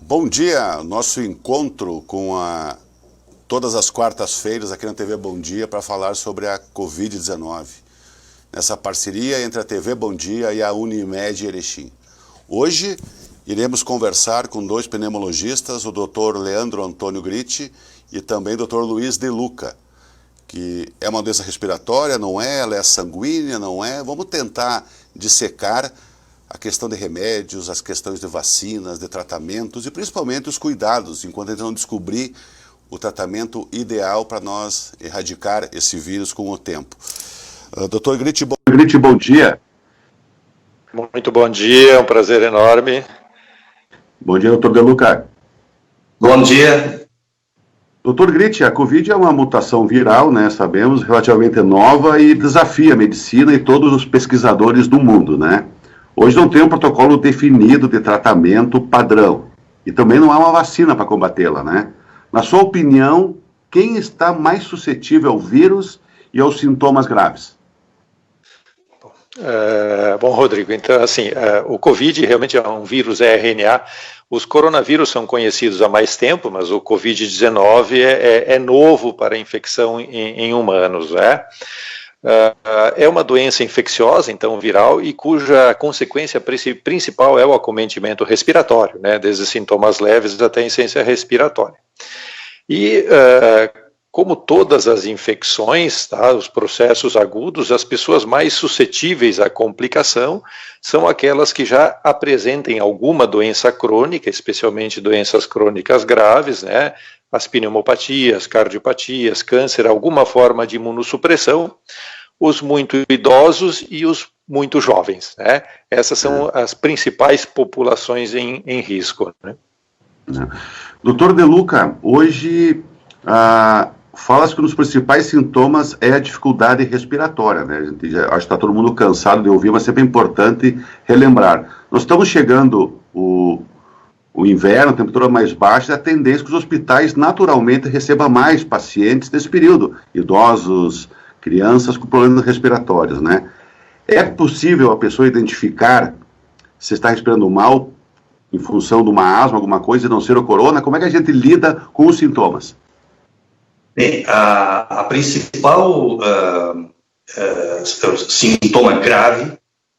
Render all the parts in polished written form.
Bom dia, nosso encontro com todas as quartas-feiras aqui na TV Bom Dia para falar sobre a Covid-19. Nessa parceria entre a TV Bom Dia e a Unimed Erechim. Hoje iremos conversar com dois pneumologistas, o Dr. Leandro Antônio Gritti e também o Dr. Luiz De Luca, que é uma doença respiratória, não é? Ela é sanguínea, não é? Vamos tentar dissecar a questão de remédios, as questões de vacinas, de tratamentos e principalmente os cuidados, enquanto a gente não descobrir o tratamento ideal para nós erradicar esse vírus com o tempo. Dr. Gritti, bom dia. Muito bom dia, é um prazer enorme. Bom dia, Dr. De Luca. Bom dia. Dr. Gritti, a Covid é uma mutação viral, né, sabemos, relativamente nova e desafia a medicina e todos os pesquisadores do mundo, né? Hoje não tem um protocolo definido de tratamento padrão e também não há uma vacina para combatê-la, né? Na sua opinião, quem está mais suscetível ao vírus e aos sintomas graves? Bom, Rodrigo, então, assim, o Covid realmente é um vírus RNA. Os coronavírus são conhecidos há mais tempo, mas o Covid-19 é novo para a infecção em humanos, né? É uma doença infecciosa, então viral, e cuja consequência principal é o acometimento respiratório, né, desde sintomas leves até insuficiência respiratória. E, como todas as infecções, tá, os processos agudos, as pessoas mais suscetíveis à complicação são aquelas que já apresentem alguma doença crônica, especialmente doenças crônicas graves, né, as pneumopatias, cardiopatias, câncer, alguma forma de imunossupressão, os muito idosos e os muito jovens, né? Essas são as principais populações em risco, né? Doutor De Luca, hoje fala-se que um dos principais sintomas é a dificuldade respiratória, né? Acho que está todo mundo cansado de ouvir, mas sempre é importante relembrar. Nós estamos chegando o inverno, a temperatura mais baixa, a tendência é que os hospitais naturalmente recebam mais pacientes nesse período, idosos, crianças com problemas respiratórios, né? É possível a pessoa identificar se está respirando mal em função de uma asma, alguma coisa, e não ser o corona? Como é que a gente lida com os sintomas? Bem, a principal sintoma grave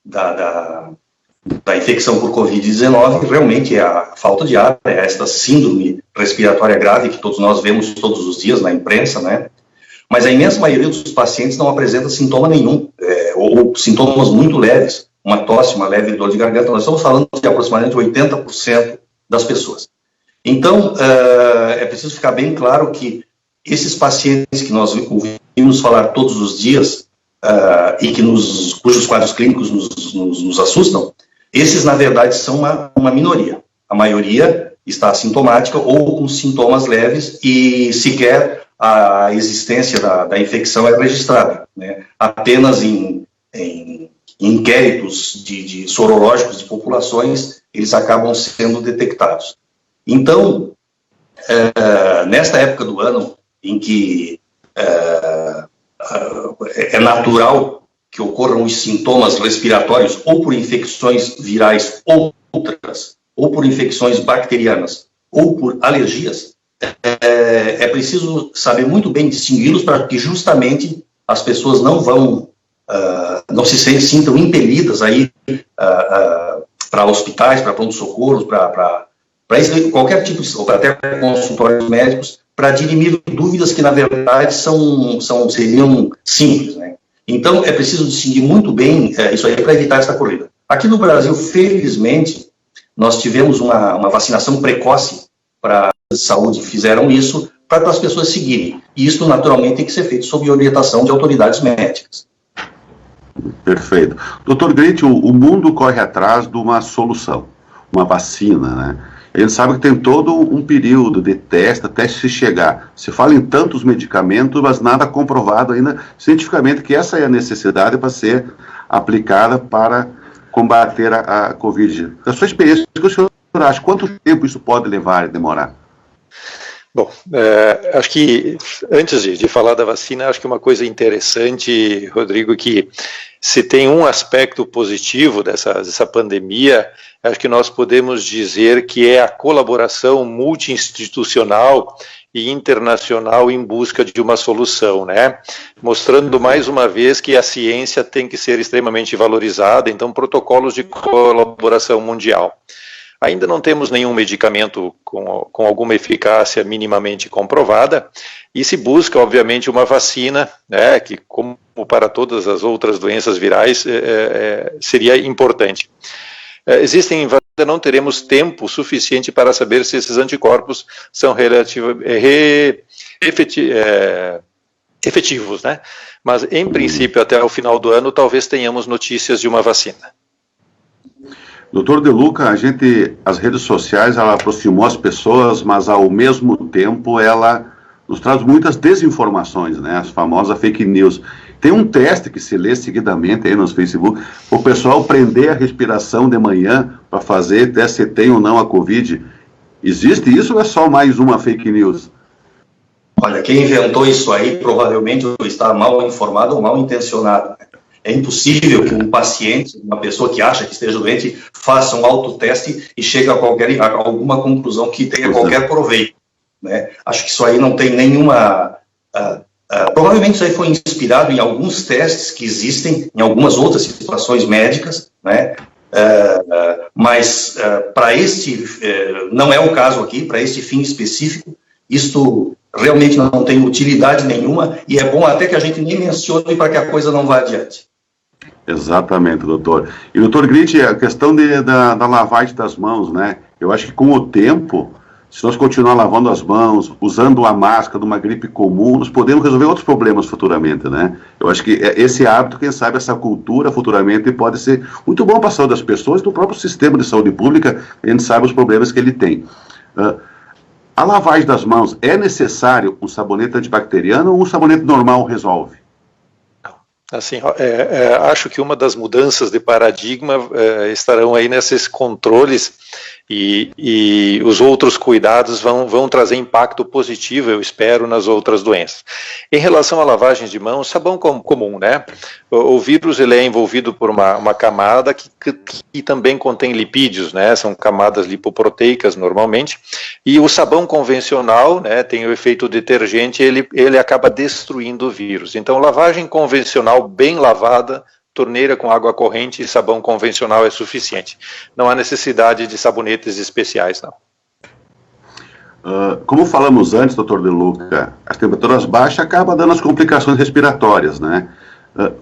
da infecção por Covid-19 realmente é a falta de ar, é esta síndrome respiratória grave que todos nós vemos todos os dias na imprensa, né? Mas a imensa maioria dos pacientes não apresenta sintoma nenhum, ou sintomas muito leves, uma tosse, uma leve dor de garganta. Nós estamos falando de aproximadamente 80% das pessoas. Então, é preciso ficar bem claro que esses pacientes que nós ouvimos falar todos os dias e cujos quadros clínicos nos assustam, esses, na verdade, são uma minoria. A maioria está assintomática ou com sintomas leves e sequer a existência da infecção é registrada, né? Apenas em inquéritos de sorológicos de populações, eles acabam sendo detectados. Então, nesta época do ano, em que é natural que ocorram os sintomas respiratórios ou por infecções virais outras, ou por infecções bacterianas, ou por alergias, é preciso saber muito bem distingui-los para que justamente as pessoas não se sintam impelidas a ir para hospitais, para pronto-socorros, para qualquer tipo de, ou até consultórios médicos, para dirimir dúvidas que, na verdade, seriam simples, né? Então, é preciso distinguir muito bem isso aí para evitar essa corrida. Aqui no Brasil, felizmente, nós tivemos uma vacinação precoce para a saúde, fizeram isso para as pessoas seguirem. E isso, naturalmente, tem que ser feito sob orientação de autoridades médicas. Perfeito. Doutor Gritti, o mundo corre atrás de uma solução, uma vacina, né? A gente sabe que tem todo um período de teste até se chegar. Se fala em tantos medicamentos, mas nada comprovado ainda cientificamente que essa é a necessidade para ser aplicada para combater a Covid. Da sua experiência, o que o senhor acha? Quanto tempo isso pode levar e demorar? Bom, acho que antes de falar da vacina, acho que uma coisa interessante, Rodrigo, que se tem um aspecto positivo dessa pandemia, acho que nós podemos dizer que é a colaboração multi-institucional e internacional em busca de uma solução, né? Mostrando mais uma vez que a ciência tem que ser extremamente valorizada, então protocolos de colaboração mundial. Ainda não temos nenhum medicamento com alguma eficácia minimamente comprovada e se busca, obviamente, uma vacina, né, que, como para todas as outras doenças virais, seria importante. Existem, ainda não teremos tempo suficiente para saber se esses anticorpos são efetivos, né? Mas, em princípio, até o final do ano, talvez tenhamos notícias de uma vacina. Doutor De Luca, as redes sociais, ela aproximou as pessoas, mas ao mesmo tempo ela nos traz muitas desinformações, né? As famosas fake news. Tem um teste que se lê seguidamente aí nos Facebook, o pessoal prender a respiração de manhã para fazer teste se tem ou não a Covid. Existe isso ou é só mais uma fake news? Olha, quem inventou isso aí provavelmente está mal informado ou mal intencionado. É impossível que um paciente, uma pessoa que acha que esteja doente, faça um autoteste e chegue a alguma conclusão que tenha qualquer proveito, né? Acho que isso aí não tem nenhuma... provavelmente isso aí foi inspirado em alguns testes que existem em algumas outras situações médicas, né? Mas para não é o caso aqui, para este fim específico, isto realmente não tem utilidade nenhuma e é bom até que a gente nem mencione para que a coisa não vá adiante. Exatamente, doutor. E, doutor Gritti, a questão da lavagem das mãos, né? Eu acho que com o tempo, se nós continuar lavando as mãos, usando a máscara de uma gripe comum, nós podemos resolver outros problemas futuramente, né? Eu acho que esse hábito, quem sabe, essa cultura futuramente pode ser muito bom para a saúde das pessoas e do próprio sistema de saúde pública, a gente sabe os problemas que ele tem. A lavagem das mãos, é necessário um sabonete antibacteriano ou um sabonete normal resolve? Assim, acho que uma das mudanças de paradigma estarão aí nesses controles e os outros cuidados vão trazer impacto positivo, eu espero, nas outras doenças. Em relação à lavagem de mãos, sabão comum, né? O vírus ele é envolvido por uma camada que também contém lipídios, né? São camadas lipoproteicas normalmente, e o sabão convencional, né, tem o efeito detergente, ele acaba destruindo o vírus. Então, lavagem convencional bem lavada, torneira com água corrente e sabão convencional é suficiente. Não há necessidade de sabonetes especiais, não. Como falamos antes, doutor De Luca, as temperaturas baixas acabam dando as complicações respiratórias, né?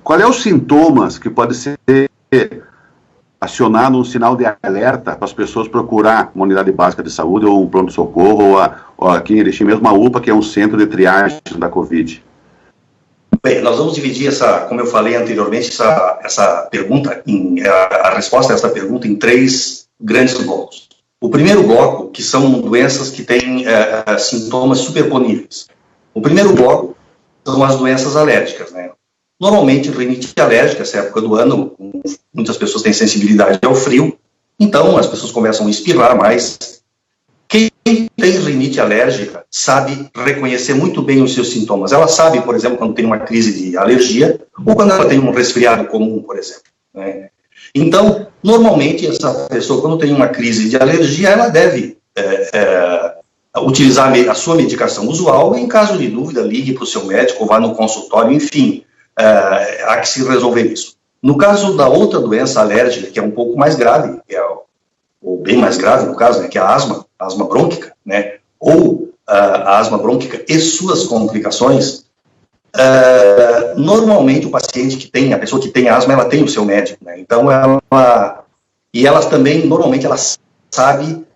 Qual é os sintomas que pode ser acionado um sinal de alerta para as pessoas procurar uma unidade básica de saúde ou um pronto-socorro ou aqui em Erechim mesmo a UPA, que é um centro de triagem da Covid? Bem, nós vamos dividir como eu falei anteriormente, essa pergunta, a resposta a essa pergunta em 3 grandes blocos. O primeiro bloco, que são doenças que têm sintomas superponíveis. O primeiro bloco são as doenças alérgicas, né? Normalmente, rinite alérgica, essa época do ano, muitas pessoas têm sensibilidade ao frio, então as pessoas começam a espirrar mais. Quem tem rinite alérgica sabe reconhecer muito bem os seus sintomas. Ela sabe, por exemplo, quando tem uma crise de alergia ou quando ela tem um resfriado comum, por exemplo, né? Então, normalmente, essa pessoa, quando tem uma crise de alergia, ela deve utilizar a sua medicação usual e, em caso de dúvida, ligue para o seu médico, vá no consultório, enfim, há que se resolver isso. No caso da outra doença alérgica, que é um pouco mais grave, ou bem mais grave, no caso, né, que é a asma brônquica, né, ou a asma brônquica e suas complicações, normalmente o paciente a pessoa que tem asma, ela tem o seu médico, né, então ela também, normalmente, ela sabe,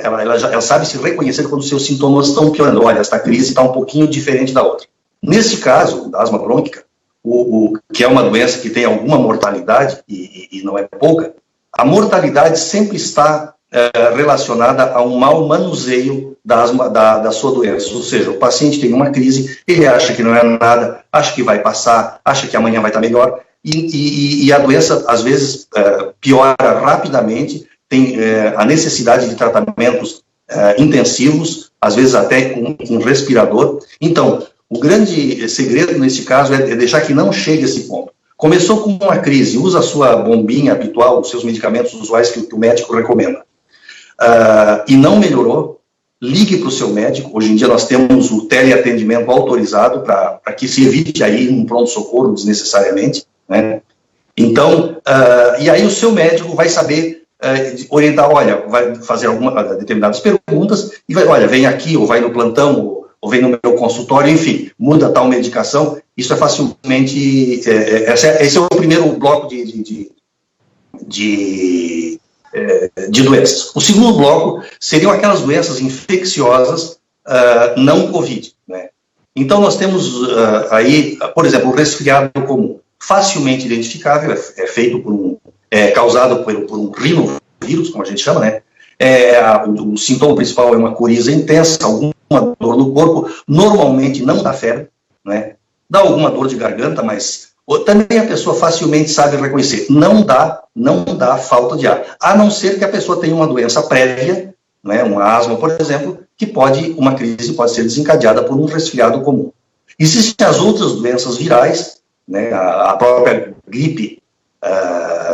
ela sabe se reconhecer quando os seus sintomas estão piorando. Olha, esta crise está um pouquinho diferente da outra. Nesse caso, da asma brônquica, que é uma doença que tem alguma mortalidade, e não é pouca, a mortalidade sempre está relacionada a um mau manuseio da sua doença. Ou seja, o paciente tem uma crise, ele acha que não é nada, acha que vai passar, acha que amanhã vai estar melhor, e a doença, às vezes, piora rapidamente, tem a necessidade de tratamentos intensivos, às vezes até com respirador. Então, o grande segredo nesse caso é deixar que não chegue a esse ponto. Começou com uma crise, usa a sua bombinha habitual, os seus medicamentos usuais que o médico recomenda, e não melhorou, ligue para o seu médico. Hoje em dia nós temos o teleatendimento autorizado para que se evite aí um pronto-socorro desnecessariamente, né? Então, e aí o seu médico vai saber orientar, olha, vai fazer determinadas perguntas e vai, olha, vem aqui, ou vai no plantão, ou vem no meu consultório, enfim, muda tal medicação. Isso é facilmente, esse é o primeiro bloco de doenças. O segundo bloco seriam aquelas doenças infecciosas não Covid, né? Então nós temos aí, por exemplo, o resfriado comum, facilmente identificável, é feito causado por um rinovírus, como a gente chama, né? O sintoma principal é uma coriza intensa, alguma dor no corpo, normalmente não dá febre, né? Dá alguma dor de garganta, mas também a pessoa facilmente sabe reconhecer, não dá falta de ar, a não ser que a pessoa tenha uma doença prévia, né, uma asma, por exemplo, que uma crise pode ser desencadeada por um resfriado comum. Existem as outras doenças virais, né, a própria gripe,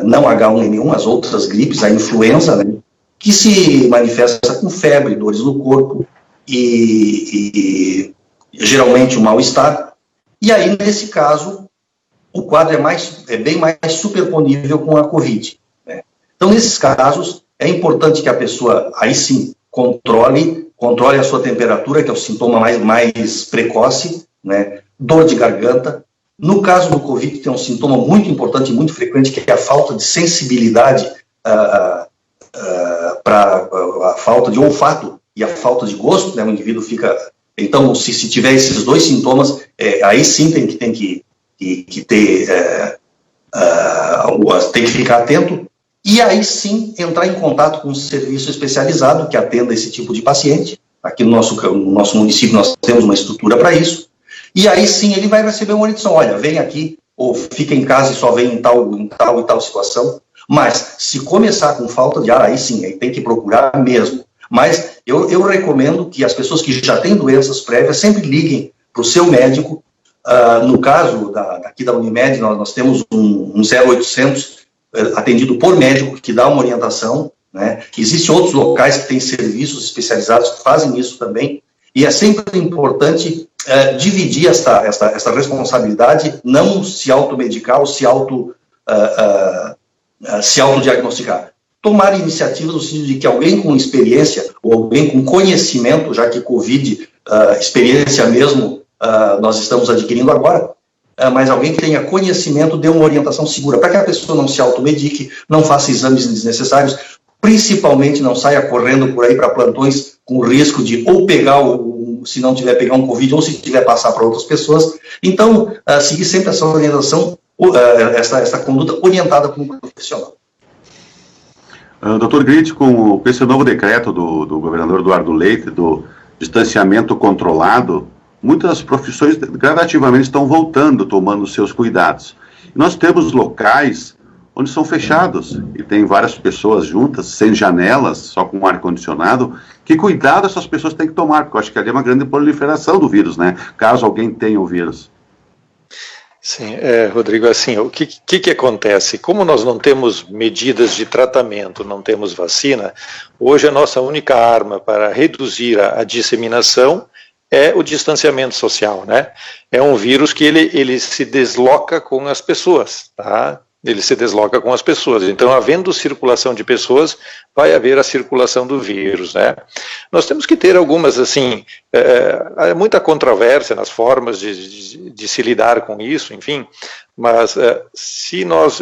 não H1N1, as outras gripes, a influenza, né, que se manifesta com febre, dores no corpo e geralmente o mal-estar. E aí, nesse caso, o quadro é bem mais superponível com a Covid, né? Então, nesses casos, é importante que a pessoa, aí sim, controle a sua temperatura, que é o sintoma mais precoce, né? Dor de garganta. No caso do Covid, tem um sintoma muito importante e muito frequente, que é a falta de sensibilidade para a falta de olfato e a falta de gosto, né? O indivíduo fica... Então, se tiver esses dois sintomas, aí sim tem que ficar atento, e aí sim entrar em contato com um serviço especializado que atenda esse tipo de paciente. Aqui no nosso município nós temos uma estrutura para isso, e aí sim ele vai receber uma orientação, olha, vem aqui, ou fica em casa e só vem em tal e tal situação. Mas se começar com falta de ar, aí sim, aí tem que procurar mesmo. Mas eu recomendo que as pessoas que já têm doenças prévias sempre liguem para o seu médico. No caso daqui da Unimed, nós temos um 0800 atendido por médico que dá uma orientação, né? Existem outros locais que têm serviços especializados que fazem isso também, e é sempre importante dividir esta responsabilidade, não se automedicar ou se autodiagnosticar. Tomar iniciativas no sentido de que alguém com experiência ou alguém com conhecimento, já que Covid, experiência mesmo, nós estamos adquirindo agora, mas alguém que tenha conhecimento dê uma orientação segura, para que a pessoa não se automedique, não faça exames desnecessários, principalmente não saia correndo por aí para plantões com risco de ou pegar, se não tiver, pegar um Covid, ou se tiver, passar para outras pessoas. Então, seguir sempre essa orientação, essa conduta orientada por um profissional. Dr. Gritti, com esse novo decreto do governador Eduardo Leite, do distanciamento controlado, muitas profissões gradativamente estão voltando, tomando seus cuidados. E nós temos locais onde são fechados e tem várias pessoas juntas, sem janelas, só com ar-condicionado. Que cuidado essas pessoas têm que tomar? Porque eu acho que ali é uma grande proliferação do vírus, né? Caso alguém tenha o vírus. Sim, Rodrigo, assim, o que acontece? Como nós não temos medidas de tratamento, não temos vacina, hoje a nossa única arma para reduzir a disseminação é o distanciamento social, né? É um vírus que ele se desloca com as pessoas, tá? Ele se desloca com as pessoas. Então, havendo circulação de pessoas, vai haver a circulação do vírus, né? Nós temos que ter algumas, assim, muita controvérsia nas formas de se lidar com isso, enfim, mas se nós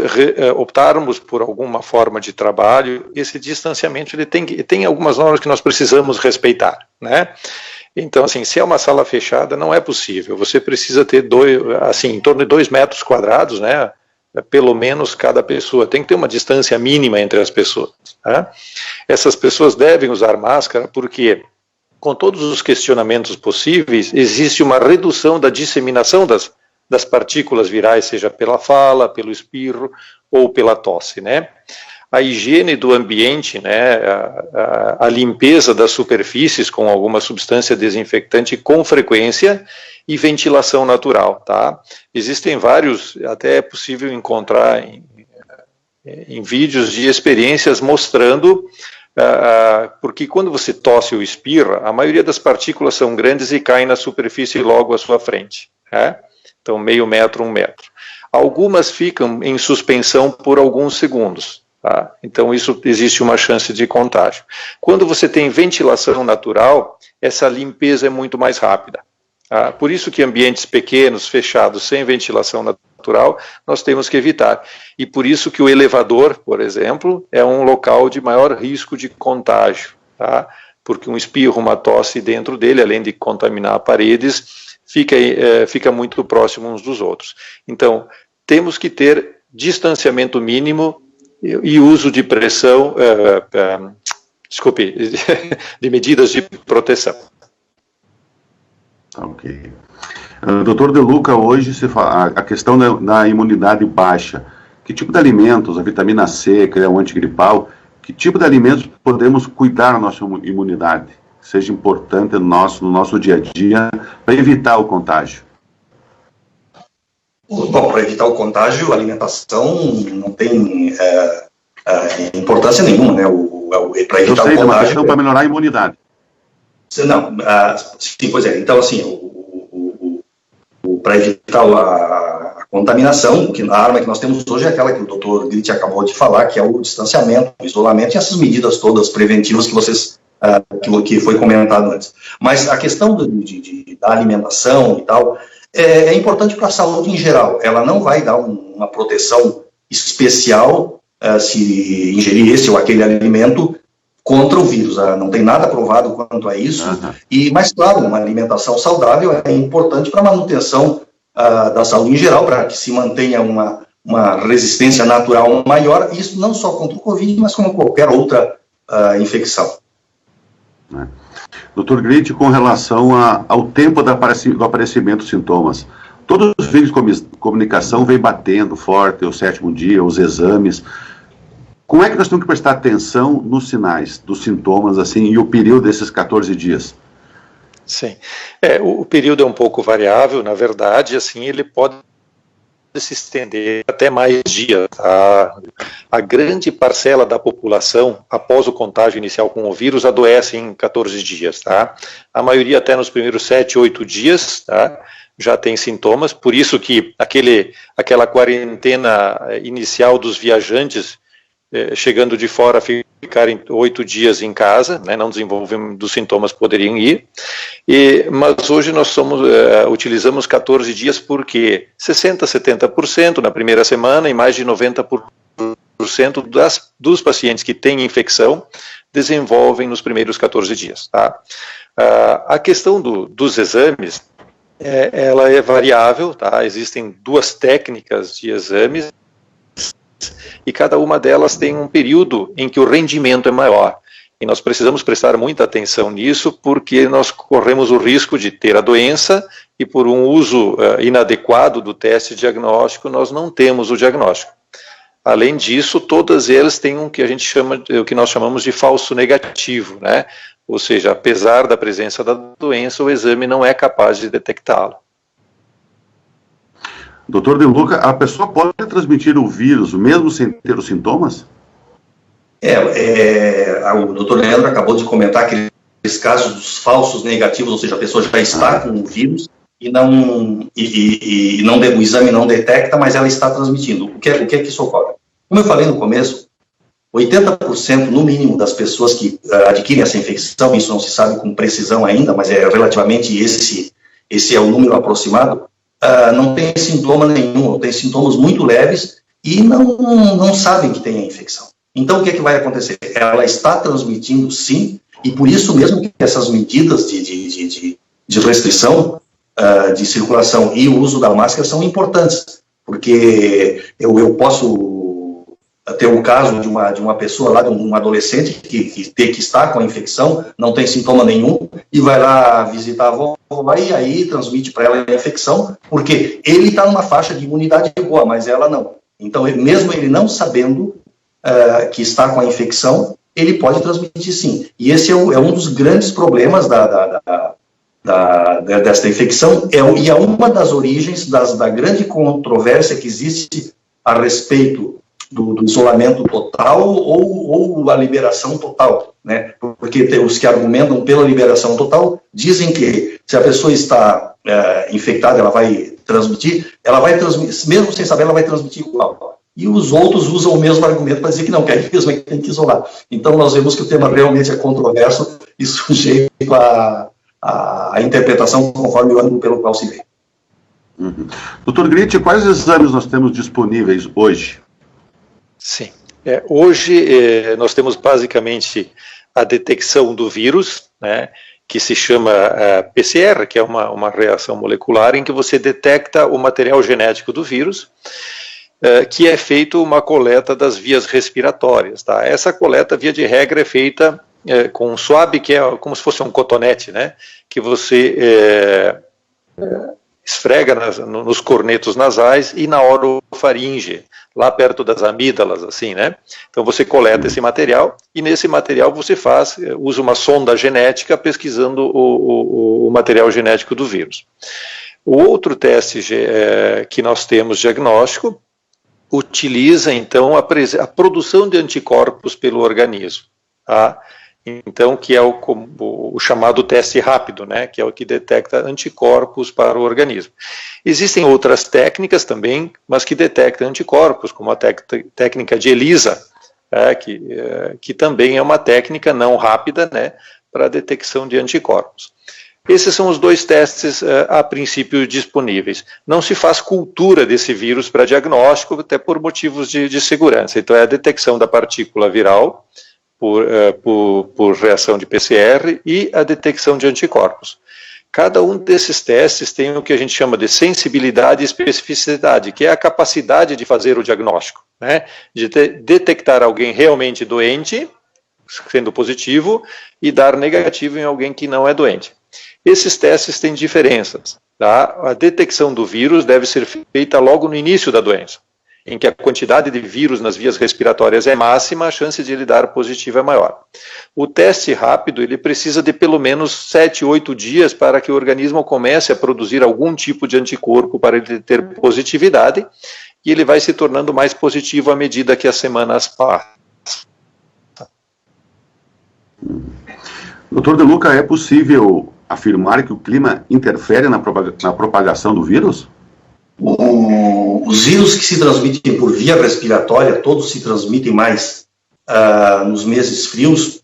optarmos por alguma forma de trabalho, esse distanciamento ele tem algumas normas que nós precisamos respeitar, né? Então, assim, se é uma sala fechada, não é possível. Você precisa ter em torno de 2 metros quadrados, né? Pelo menos cada pessoa. Tem que ter uma distância mínima entre as pessoas, tá? Essas pessoas devem usar máscara porque, com todos os questionamentos possíveis, existe uma redução da disseminação das partículas virais, seja pela fala, pelo espirro ou pela tosse, né? a higiene do ambiente, né, a limpeza das superfícies com alguma substância desinfectante com frequência e ventilação natural, tá? Existem vários, até é possível encontrar em vídeos de experiências mostrando, porque quando você tosse ou espirra, a maioria das partículas são grandes e caem na superfície logo à sua frente, né? Então meio metro, 1 metro. Algumas ficam em suspensão por alguns segundos. Tá? Então, isso existe uma chance de contágio. Quando você tem ventilação natural, essa limpeza é muito mais rápida. Tá? Por isso que ambientes pequenos, fechados, sem ventilação natural, nós temos que evitar. E por isso que o elevador, por exemplo, é um local de maior risco de contágio. Tá? Porque um espirro, uma tosse dentro dele, além de contaminar paredes, fica muito próximo uns dos outros. Então, temos que ter distanciamento mínimo e uso de pressão, de medidas de proteção. Ok. Doutor De Luca, hoje você fala a questão da imunidade baixa. Que tipo de alimentos, a vitamina C, que é um antigripal, que tipo de alimentos podemos cuidar da nossa imunidade, que seja importante no nosso dia a dia, para evitar o contágio? Bom, para evitar o contágio, a alimentação não tem importância nenhuma, né? Para evitar o contágio. Uma questão para melhorar a imunidade. Não, sim, pois é. Então, assim, para evitar a contaminação, a arma que nós temos hoje é aquela que o Dr. Gritti acabou de falar, que é o distanciamento, o isolamento e essas medidas todas preventivas que vocês que foi comentado antes. Mas a questão da alimentação e tal é importante para a saúde em geral. Ela não vai dar uma proteção especial se ingerir esse ou aquele alimento contra o vírus. Não tem nada provado quanto a isso. Mas, claro, uma alimentação saudável é importante para a manutenção da saúde em geral, para que se mantenha uma resistência natural maior, isso não só contra o Covid, mas como qualquer outra infecção. Dr. Gritti, com relação ao tempo do aparecimento dos sintomas, todos os veículos de comunicação vêm batendo forte, o 7º dia, os exames. Como é que nós temos que prestar atenção nos sinais, dos sintomas, assim, e o período desses 14 dias? Sim, o período é um pouco variável, na verdade, assim, ele pode se estender até mais dias. Tá? A grande parcela da população, após o contágio inicial com o vírus, adoece em 14 dias. Tá? A maioria até nos primeiros 7, 8 dias, tá? Já tem sintomas, por isso que aquela quarentena inicial dos viajantes, chegando de fora, ficarem 8 dias em casa, né, não desenvolvendo dos sintomas, poderiam ir, mas hoje nós utilizamos 14 dias porque 60%, 70% na primeira semana e mais de 90% dos pacientes que têm infecção desenvolvem nos primeiros 14 dias. Tá? A questão dos exames, ela é variável, tá? Existem 2 técnicas de exames, e cada uma delas tem um período em que o rendimento é maior. E nós precisamos prestar muita atenção nisso, porque nós corremos o risco de ter a doença e por um uso inadequado do teste diagnóstico, nós não temos o diagnóstico. Além disso, todas elas têm o que nós chamamos de falso negativo, né? Ou seja, apesar da presença da doença, o exame não é capaz de detectá-lo. Doutor De Luca, a pessoa pode transmitir o vírus mesmo sem ter os sintomas? O doutor Leandro acabou de comentar aqueles casos dos falsos negativos, ou seja, a pessoa já está com o vírus e o exame não detecta, mas ela está transmitindo. O que é que isso ocorre? Como eu falei no começo, 80% no mínimo das pessoas que adquirem essa infecção, isso não se sabe com precisão ainda, mas relativamente esse é o número aproximado, não tem sintoma nenhum, ou tem sintomas muito leves e não sabem que tem a infecção. Então, o que é que vai acontecer? Ela está transmitindo, sim, e por isso mesmo que essas medidas de restrição de circulação e o uso da máscara são importantes, porque eu posso ter o caso de uma pessoa lá, de um adolescente que está com a infecção, não tem sintoma nenhum, e vai lá visitar a avó, e aí transmite para ela a infecção, porque ele está numa faixa de imunidade boa, mas ela não. Então, mesmo ele não sabendo, que está com a infecção, ele pode transmitir sim. E esse é um dos grandes problemas desta infecção, e é uma das origens da grande controvérsia que existe a respeito do isolamento total ou a liberação total, né? Porque os que argumentam pela liberação total dizem que se a pessoa está infectada, ela vai transmitir, mesmo sem saber, ela vai transmitir igual. E os outros usam o mesmo argumento para dizer que não, que aí mesmo tem que isolar. Então nós vemos que o tema realmente é controverso e sujeito a interpretação conforme o ângulo pelo qual se vê. Uhum. Dr. Gritti, quais exames nós temos disponíveis hoje? Sim. Hoje nós temos basicamente a detecção do vírus, né, que se chama PCR, que é uma reação molecular em que você detecta o material genético do vírus, que é feito uma coleta das vias respiratórias. Tá? Essa coleta, via de regra, é feita com um swab, que é como se fosse um cotonete, né, que você esfrega nos cornetos nasais e na orofaringe, lá perto das amígdalas, assim, né? Então você coleta esse material e nesse material você usa uma sonda genética pesquisando o material genético do vírus. O outro teste que nós temos diagnóstico utiliza, então, a produção de anticorpos pelo organismo, tá? Então, que é o chamado teste rápido, né, que é o que detecta anticorpos para o organismo. Existem outras técnicas também, mas que detectam anticorpos, como a técnica de ELISA, que também é uma técnica não rápida, né, para a detecção de anticorpos. Esses são os dois testes, a princípio, disponíveis. Não se faz cultura desse vírus para diagnóstico, até por motivos de segurança. Então, é a detecção da partícula viral, por reação de PCR e a detecção de anticorpos. Cada um desses testes tem o que a gente chama de sensibilidade e especificidade, que é a capacidade de fazer o diagnóstico, né? De detectar alguém realmente doente, sendo positivo, e dar negativo em alguém que não é doente. Esses testes têm diferenças. Tá? A detecção do vírus deve ser feita logo no início da doença, em que a quantidade de vírus nas vias respiratórias é máxima, a chance de ele dar positivo é maior. O teste rápido, ele precisa de pelo menos 7, 8 dias para que o organismo comece a produzir algum tipo de anticorpo para ele ter positividade, e ele vai se tornando mais positivo à medida que as semanas passam. Dr. De Luca, é possível afirmar que o clima interfere na propagação do vírus? Os vírus que se transmitem por via respiratória, todos se transmitem mais nos meses frios,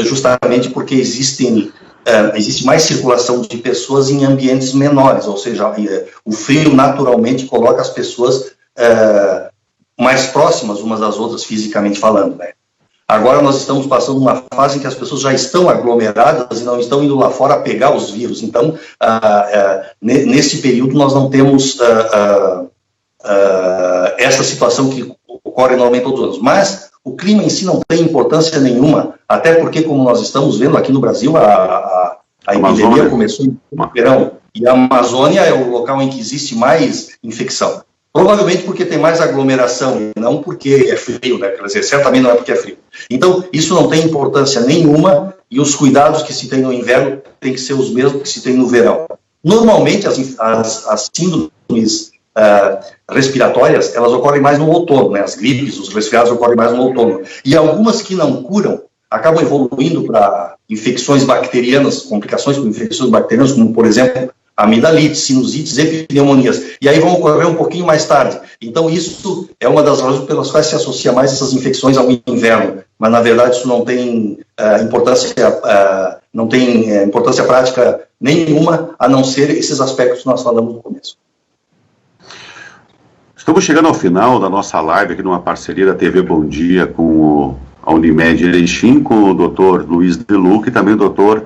justamente porque existe mais circulação de pessoas em ambientes menores, ou seja, o frio naturalmente coloca as pessoas mais próximas umas das outras, fisicamente falando, né? Agora nós estamos passando uma fase em que as pessoas já estão aglomeradas e não estão indo lá fora pegar os vírus. Então, nesse período, nós não temos essa situação que ocorre normalmente todos os anos. Mas o clima em si não tem importância nenhuma, até porque, como nós estamos vendo aqui no Brasil, a epidemia começou no verão, e a Amazônia é o local em que existe mais infecção. Provavelmente porque tem mais aglomeração, e não porque é frio, né? Quer dizer, certamente não é porque é frio. Então, isso não tem importância nenhuma, e os cuidados que se tem no inverno têm que ser os mesmos que se tem no verão. Normalmente, as síndromes respiratórias, elas ocorrem mais no outono, né? As gripes, os resfriados ocorrem mais no outono. E algumas que não curam, acabam evoluindo para infecções bacterianas, complicações com infecções bacterianas, como, por exemplo, amidalite, sinusites e pneumonias. E aí vão ocorrer um pouquinho mais tarde. Então, isso é uma das razões pelas quais se associa mais essas infecções ao inverno. Mas, na verdade, isso não tem importância prática nenhuma, a não ser esses aspectos que nós falamos no começo. Estamos chegando ao final da nossa live aqui numa parceria da TV Bom Dia com a Unimed Erechim, com o Dr. Luiz De Luca e também o Dr.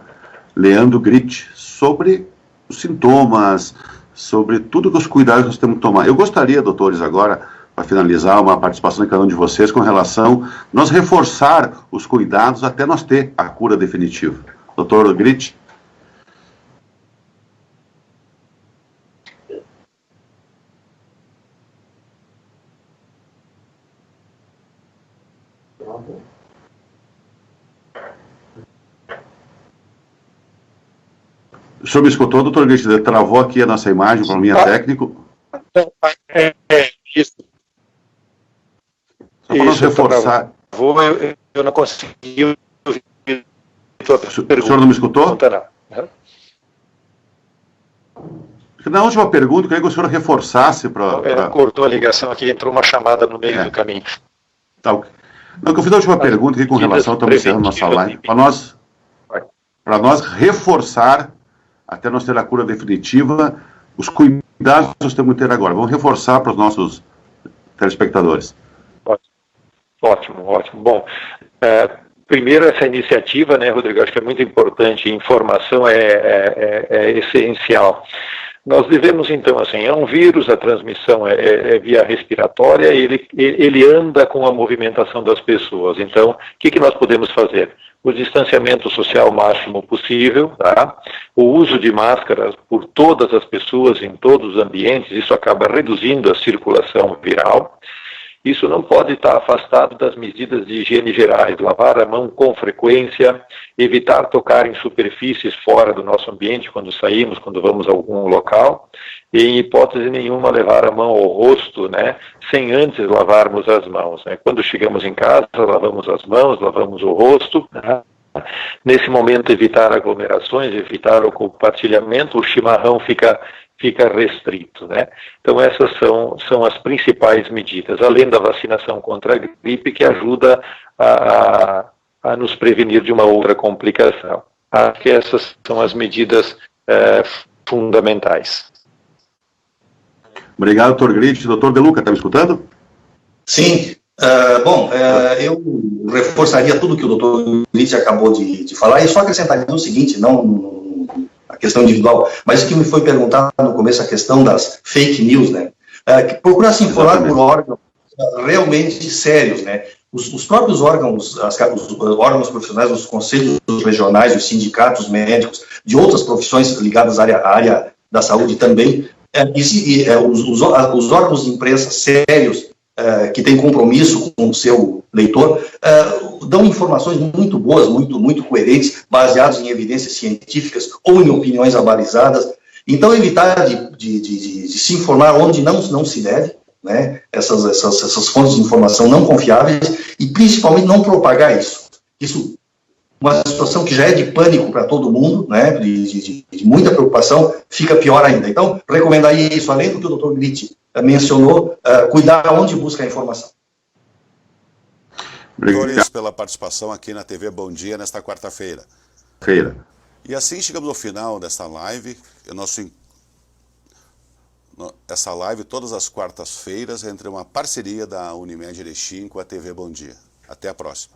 Leandro Gritti, sobre os sintomas, sobre tudo que os cuidados nós temos que tomar. Eu gostaria, doutores, agora, para finalizar, uma participação de cada um de vocês com relação a nós reforçar os cuidados até nós ter a cura definitiva. Dr. Gritti? O senhor me escutou, doutor Grite? Travou aqui a nossa imagem, para mim é técnico. Isso. Só para nós reforçar. Eu não consegui ouvir a pergunta. O senhor não me escutou? Na última pergunta, eu queria que o senhor reforçasse para... Cortou a ligação aqui, entrou uma chamada no meio do caminho. Tá. Não, que eu fiz a última pergunta aqui com relação, estamos encerrando nossa live, para nós reforçar, até nós ter a cura definitiva, os cuidados que nós temos que ter agora. Vamos reforçar para os nossos telespectadores. Ótimo. Bom, primeiro essa iniciativa, né, Rodrigo, acho que é muito importante, informação é essencial. Nós devemos, então, assim, é um vírus, a transmissão é via respiratória, ele anda com a movimentação das pessoas. Então, o que nós podemos fazer? O distanciamento social máximo possível, tá? O uso de máscaras por todas as pessoas, em todos os ambientes, isso acaba reduzindo a circulação viral. Isso não pode estar afastado das medidas de higiene gerais, lavar a mão com frequência, evitar tocar em superfícies fora do nosso ambiente quando saímos, quando vamos a algum local, e em hipótese nenhuma levar a mão ao rosto, né, sem antes lavarmos as mãos, né. Quando chegamos em casa, lavamos as mãos, lavamos o rosto, né. Nesse momento evitar aglomerações, evitar o compartilhamento, o chimarrão fica restrito, né? Então essas são as principais medidas, além da vacinação contra a gripe, que ajuda a nos prevenir de uma outra complicação. Acho que essas são as medidas fundamentais. Obrigado, doutor Grite. Doutor De Luca, está me escutando? Sim. Eu reforçaria tudo que o doutor Grite acabou de falar e só acrescentaria o seguinte, não a questão individual, mas o que me foi perguntado no começo, a questão das fake news, né? Procurar se informar por órgãos realmente sérios, né? Os próprios órgãos, os órgãos profissionais, os conselhos regionais, os sindicatos médicos, de outras profissões ligadas à área da saúde também, os órgãos de imprensa sérios, que têm compromisso com o seu leitor, dão informações muito boas, muito coerentes, baseadas em evidências científicas ou em opiniões abalizadas. Então, evitar de se informar onde não se deve, né, essas fontes de informação não confiáveis, e principalmente não propagar isso. Isso, uma situação que já é de pânico para todo mundo, né, de muita preocupação, fica pior ainda. Então, recomendaria isso, além do que o Dr. Grite mencionou, cuidar onde busca a informação. Obrigado pela participação aqui na TV Bom Dia nesta quarta-feira. E assim chegamos ao final desta live. Essa live todas as quartas-feiras entre uma parceria da Unimed Erechim com a TV Bom Dia. Até a próxima.